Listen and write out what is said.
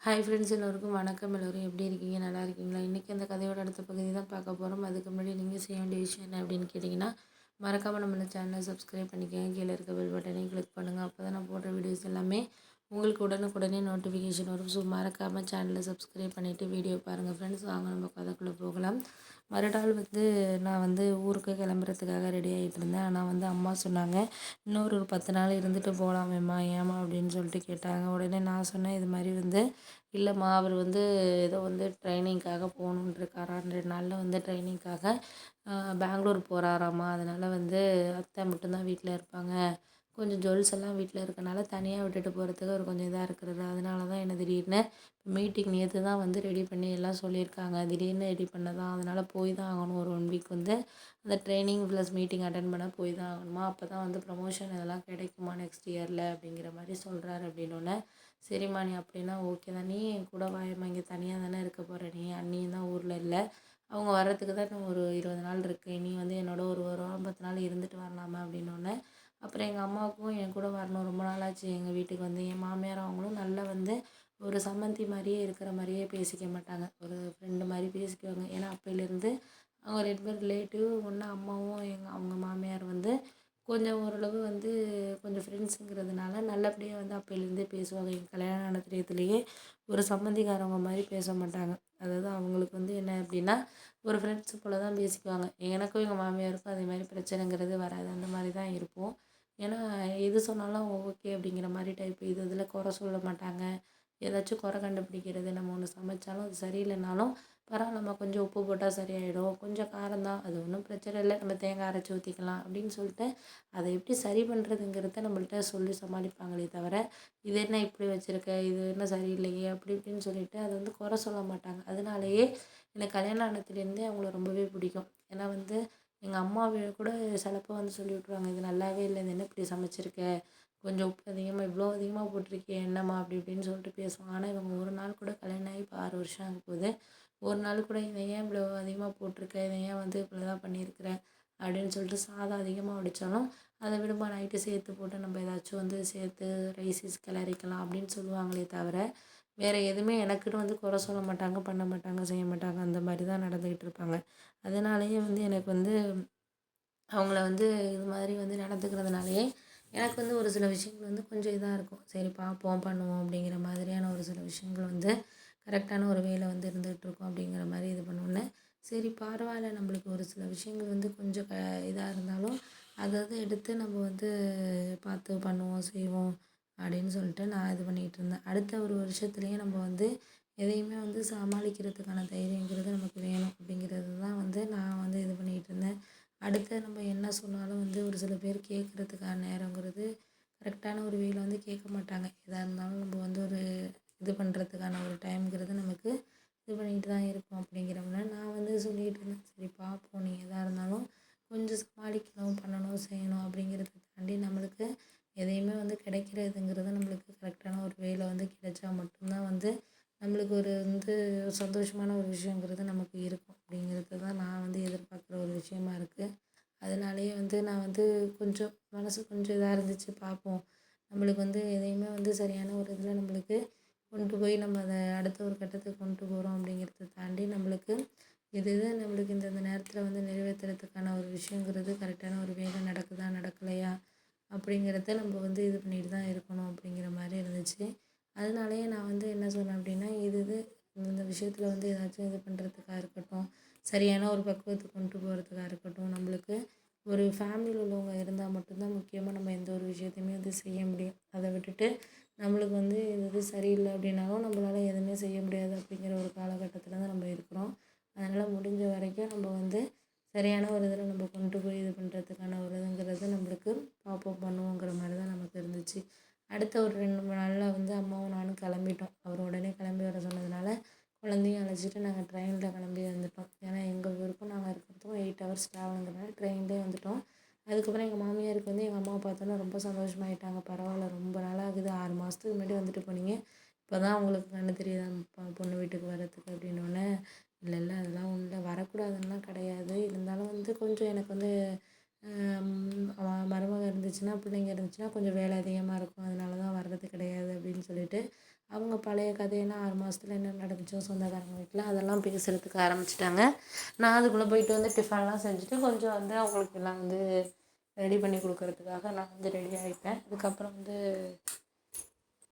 Hi friends, எல்லோருக்கும் வணக்கம். எல்லோரும் எப்படி இருக்கீங்க? நல்லா இருக்கீங்களா? இன்றைக்கி அந்த கதையோட அடுத்த பகுதி தான் பார்க்க போகிறோம். அதுக்கு முன்னாடி நீங்கள் செய்ய வேண்டிய விஷயம் என்ன அப்படின்னு கேட்டிங்கன்னா, மறக்காமல் நம்மள சேனலை சப்ஸ்கிரைப் பண்ணிக்கோங்க. கீழே இருக்க பெல் பட்டனையும் கிளிக் பண்ணுங்கள். அப்போ தான் நான் போடுற வீடியோஸ் எல்லாமே உங்களுக்கு உடனுக்குடனே நோட்டிஃபிகேஷன் வரும். ஸோ மறக்காமல் சேனலை சப்ஸ்கிரைப் பண்ணிவிட்டு வீடியோ பாருங்கள் ஃப்ரெண்ட்ஸ். வாங்க நம்ம கதைக்குள்ளே போகலாம். மறுநாள் நான் ஊருக்கு கிளம்புறதுக்காக ரெடி ஆகிட்டு இருந்தேன். ஆனால் அம்மா சொன்னாங்க, இன்னொரு ஒரு 10 நாள் இருந்துட்டு போகலாமேம்மா, ஏம்மா அப்படின்னு சொல்லிட்டு கேட்டாங்க. உடனே நான் சொன்னேன், இது மாதிரி இல்லைம்மா, அவர் ஏதோ ட்ரைனிங்க்காக போகணுன்ட்ருக்காராம். 2 நாளில் ட்ரைனிங்க்காக பெங்களூர் போகிறாராம்மா. அதனால் அத்தை மட்டும்தான் வீட்டில் இருப்பாங்க. கொஞ்சம் ஜுவல்ஸ் எல்லாம் வீட்டில் இருக்கனால தனியாக விட்டுட்டு போகிறதுக்கு அவர் கொஞ்சம் இதாக இருக்கிறாரு. அதனால தான் என்ன திடீர்னு மீட்டிங் நேற்று தான் ரெடி பண்ணி எல்லாம் சொல்லியிருக்காங்க. திடீர்னு ரெடி பண்ணதான். அதனால் போய் தான் ஆகணும். ஒரு 1 வீக் அந்த ட்ரைனிங் ப்ளஸ் மீட்டிங் அட்டென்ட் பண்ண போய் தான் ஆகணுமா. அப்போ தான் ப்ரமோஷன் இதெல்லாம் கிடைக்குமா நெக்ஸ்ட் இயரில் அப்படிங்கிற மாதிரி சொல்கிறாரு. அப்படின்னோடனே, சரிம்மா நீ அப்படின்னா ஓகே தான். நீ என் கூட வாயம்மா, இங்கே தனியாக தானே இருக்க போகிற. நீ அண்ணியும் தான் ஊரில் இல்லை. அவங்க வர்றதுக்கு தான் இன்னும் ஒரு 20 நாள் இருக்குது. நீ என்னோட ஒரு வாரம் 10 நாள் இருந்துட்டு வரலாமா அப்படின்னோடனே, அப்புறம் எங்கள் அம்மாவுக்கும் என் கூட வரணும், ரொம்ப நாளாச்சு எங்கள் வீட்டுக்கு என் மாமியார் அவங்களும் நல்லா ஒரு சம்மந்தி மாதிரியே இருக்கிற மாதிரியே பேசிக்க மாட்டாங்க. ஒரு ஃப்ரெண்டு மாதிரி பேசிக்குவாங்க. ஏன்னா அப்போலேருந்து அவங்க 2 பேர் ரிலேட்டிவ் ஒன்று. அம்மாவும் அவங்க மாமியார் கொஞ்சம் ஓரளவு கொஞ்சம் ஃப்ரெண்ட்ஸுங்கிறதுனால நல்லபடியாக அப்போலேருந்தே பேசுவாங்க. எங்கள் கல்யாணம் ஆன தெரியுதுலேயே ஒரு சம்மந்திக்காரவங்க மாதிரி பேச மாட்டாங்க. அதாவது அவங்களுக்கு என்ன அப்படின்னா, ஒரு ஃப்ரெண்ட்ஸ் போல் தான் பேசிக்குவாங்க. எனக்கும் எங்கள் மாமியாருக்கும் அதே மாதிரி பிரச்சனைங்கிறது வராது. அந்த மாதிரி தான் இருப்போம். ஏன்னா எது சொன்னாலும் ஓகே அப்படிங்கிற மாதிரி டைப். இதில் குறை சொல்ல மாட்டாங்க. ஏதாச்சும் குறை கண்டுபிடிக்கிறது. நம்ம ஒன்று சமைச்சாலும் அது சரியில்லைனாலும் பரவாயில்லம்மா, கொஞ்சம் உப்பு போட்டால் சரியாயிடும், கொஞ்சம் காரம் தான், அது ஒன்றும் பிரச்சனை இல்லை, நம்ம தேங்காய் அரைச்சி ஊற்றிக்கலாம் அப்படின்னு சொல்லிட்டு அதை எப்படி சரி பண்ணுறதுங்கிறத நம்மள்ட்ட சொல்லி சமாளிப்பாங்களே தவிர, இது என்ன இப்படி வச்சுருக்க, இது என்ன சரியில்லையே அப்படி இப்படின்னு சொல்லிட்டு அதை குறை சொல்ல மாட்டாங்க. அதனாலேயே எனக்கு கல்யாணம் ஆனதுலேருந்தே அவங்கள ரொம்பவே பிடிக்கும். ஏன்னா எங்கள் அம்மா கூட சிலப்போ சொல்லி விட்ருவாங்க, இது நல்லாவே இல்லை, இது என்ன இப்படி சமைச்சிருக்க, கொஞ்சம் உப்பு அதிகமாக, இவ்வளோ அதிகமாக போட்டிருக்கே, என்னம்மா அப்படி இப்படின்னு சொல்லிட்டு பேசுவாங்க. ஆனால் இவங்க ஒரு நாள் கூட, கல்யாணம் ஆகி இப்போ 6 வருஷம் ஆக போகுது, ஒரு நாள் கூட இதை ஏன் இவ்வளோ அதிகமாக போட்டிருக்க, இதை ஏன் இவ்வளோ தான் பண்ணியிருக்கிற அப்படின்னு சொல்லிட்டு சாதம் அதிகமாக வடித்தாலும், அதை விடுமா நைட்டு சேர்த்து போட்டு நம்ம ஏதாச்சும் சேர்த்து ரைஸஸ் கிளறிக்கலாம் அப்படின்னு சொல்லுவாங்களே தவிர, வேறு எதுவுமே எனக்குன்னு குறை சொல்ல மாட்டாங்க, பண்ண மாட்டாங்க, செய்ய மாட்டாங்க. அந்த மாதிரி தான் நடந்துக்கிட்டு இருப்பாங்க. அதனாலேயே எனக்கு அவங்கள இது மாதிரி நடந்துக்கிறதுனாலேயே எனக்கு ஒரு சில விஷயங்கள் கொஞ்சம் இதாக இருக்கும். சரி பார்ப்போம், பண்ணுவோம் அப்படிங்கிற மாதிரியான ஒரு சில விஷயங்கள் கரெக்டான ஒரு வேலை இருந்துகிட்ருக்கும் அப்படிங்கிற மாதிரி இது பண்ணுவோன்னே, சரி பரவாயில்ல, நம்மளுக்கு ஒரு சில விஷயங்கள் கொஞ்சம் இதாக இருந்தாலும் அதாவது எடுத்து நம்ம பார்த்து பண்ணுவோம், செய்வோம் அப்படின்னு சொல்லிட்டு நான் இது பண்ணிகிட்டு இருந்தேன். அடுத்த ஒரு வருஷத்துலேயே நம்ம எதையுமே சமாளிக்கிறதுக்கான தைரியங்கிறது நமக்கு வேணும் அப்படிங்கிறது தான் நான் இது பண்ணிகிட்டு இருந்தேன். அடுத்து நம்ம என்ன சொன்னாலும் ஒரு சில பேர் கேட்குறதுக்கான நேரங்கிறது கரெக்டான ஒரு வேல கேட்க மாட்டாங்க. எதாக இருந்தாலும் நம்ம ஒரு இது பண்ணுறதுக்கான ஒரு டைம்ங்கிறது நமக்கு இது பண்ணிகிட்டு தான் இருக்கும். அப்படிங்கிறவங்க நான் சொல்லிகிட்டு இருந்தேன், சரி பார்ப்போம், நீ எதாக இருந்தாலும் கொஞ்சம் சமாளிக்கணும், பண்ணணும், செய்யணும் அப்படிங்கிறத தாண்டி நம்மளுக்கு எதையுமே கிடைக்கிறதுங்கிறது நம்மளுக்கு கரெக்டான ஒரு வேலை கிடைச்சா மட்டும்தான் நம்மளுக்கு ஒரு சந்தோஷமான ஒரு விஷயங்கிறது நமக்கு இருக்கும். அப்படிங்கிறது தான் நான் எதிர்பார்க்குற ஒரு விஷயமா இருக்குது. அதனாலேயே நான் கொஞ்சம் மனசு கொஞ்சம் இதாக இருந்துச்சு, பார்ப்போம், நம்மளுக்கு எதையுமே சரியான ஒரு இதில் நம்மளுக்கு கொண்டு போய் நம்ம அதை அடுத்த ஒரு கட்டத்துக்கு கொண்டு போகிறோம் அப்படிங்கிறத தாண்டி நம்மளுக்கு எது எது நம்மளுக்கு இந்த நேரத்தில் நிறைவேற்றுறதுக்கான ஒரு விஷயங்கிறது கரெக்டான ஒரு வேலை நடக்குதா நடக்கலையா அப்படிங்கிறத நம்ம இது பண்ணிட்டு தான் இருக்கணும் அப்படிங்கிற மாதிரி இருந்துச்சு. அதனாலேயே நான் என்ன சொன்னேன் அப்படின்னா, இது இந்த விஷயத்தில் ஏதாச்சும் இது பண்ணுறதுக்காக இருக்கட்டும், சரியான ஒரு பக்குவத்துக்கு கொண்டு போகிறதுக்காக இருக்கட்டும், நம்மளுக்கு ஒரு ஃபேமிலியில் உள்ளவங்க இருந்தால் மட்டும்தான் முக்கியமாக நம்ம எந்த ஒரு விஷயத்தையுமே செய்ய முடியும். அதை விட்டுட்டு நம்மளுக்கு இது சரியில்லை அப்படின்னாலும் நம்மளால எதுவுமே செய்ய முடியாது அப்படிங்கிற ஒரு காலகட்டத்தில் தான் நம்ம இருக்கிறோம். அதனால் முடிஞ்ச வரைக்கும் நம்ம சரியான ஒரு இதில் நம்ம கொண்டு போய் இது பண்ணுறதுக்கான ஒரு இதுங்கிறது நம்மளுக்கு பார்ப்போம், பண்ணுவோங்கிற மாதிரி தான் நமக்கு இருந்துச்சு. அடுத்த ஒரு 2 3 நாளில் அம்மாவும் நானும் கிளம்பிட்டோம். அவர் உடனே கிளம்பி வர சொன்னதுனால குழந்தையும் அழைச்சிட்டு நாங்கள் ட்ரெயினில் கிளம்பி வந்துட்டோம். ஏன்னா எங்கள் ஊருக்கும் நாங்கள் இருக்கிறதுக்கும் 8 ஹவர்ஸ் ட்ராவலுங்கிறனால ட்ரெயின்லேயே வந்துட்டோம். அதுக்கப்புறம் எங்கள் மாமியாருக்கு எங்கள் அம்மாவை பார்த்தோன்னா ரொம்ப சந்தோஷமாயிட்டாங்க. பரவாயில்ல, ரொம்ப நாள் ஆகுது, 6 மாதத்துக்கு முன்னாடி வந்துட்டு போனீங்க, இப்போ தான் உங்களுக்கு கண்ணு தெரியுதா பொண்ணு வீட்டுக்கு வர்றதுக்கு அப்படின்னோடனே, இல்லை இல்லை அதெல்லாம் ஒன்றும் இல்லை, வரக்கூடாதுன்னெலாம் கிடையாது, இருந்தாலும் கொஞ்சம் எனக்கு மருமக இருந்துச்சுன்னா, பிள்ளைங்க இருந்துச்சுன்னா கொஞ்சம் வேலை அதிகமாக இருக்கும், அதனால தான் வர்றது கிடையாது அப்படின்னு சொல்லிட்டு அவங்க பழைய கதையெல்லாம் 6 மாதத்துல என்ன நடந்துச்சோ சொந்தக்காரங்க வீட்டில் அதெல்லாம் பேசுகிறதுக்கு ஆரம்பிச்சிட்டாங்க. நான் அதுக்குள்ளே போயிட்டு வந்து டிஃபன்லாம் செஞ்சுட்டு கொஞ்சம் வந்து அவங்களுக்கு எல்லாம் வந்து ரெடி பண்ணி கொடுக்கறதுக்காக நான் வந்து ரெடி ஆகிட்டேன். அதுக்கப்புறம் வந்து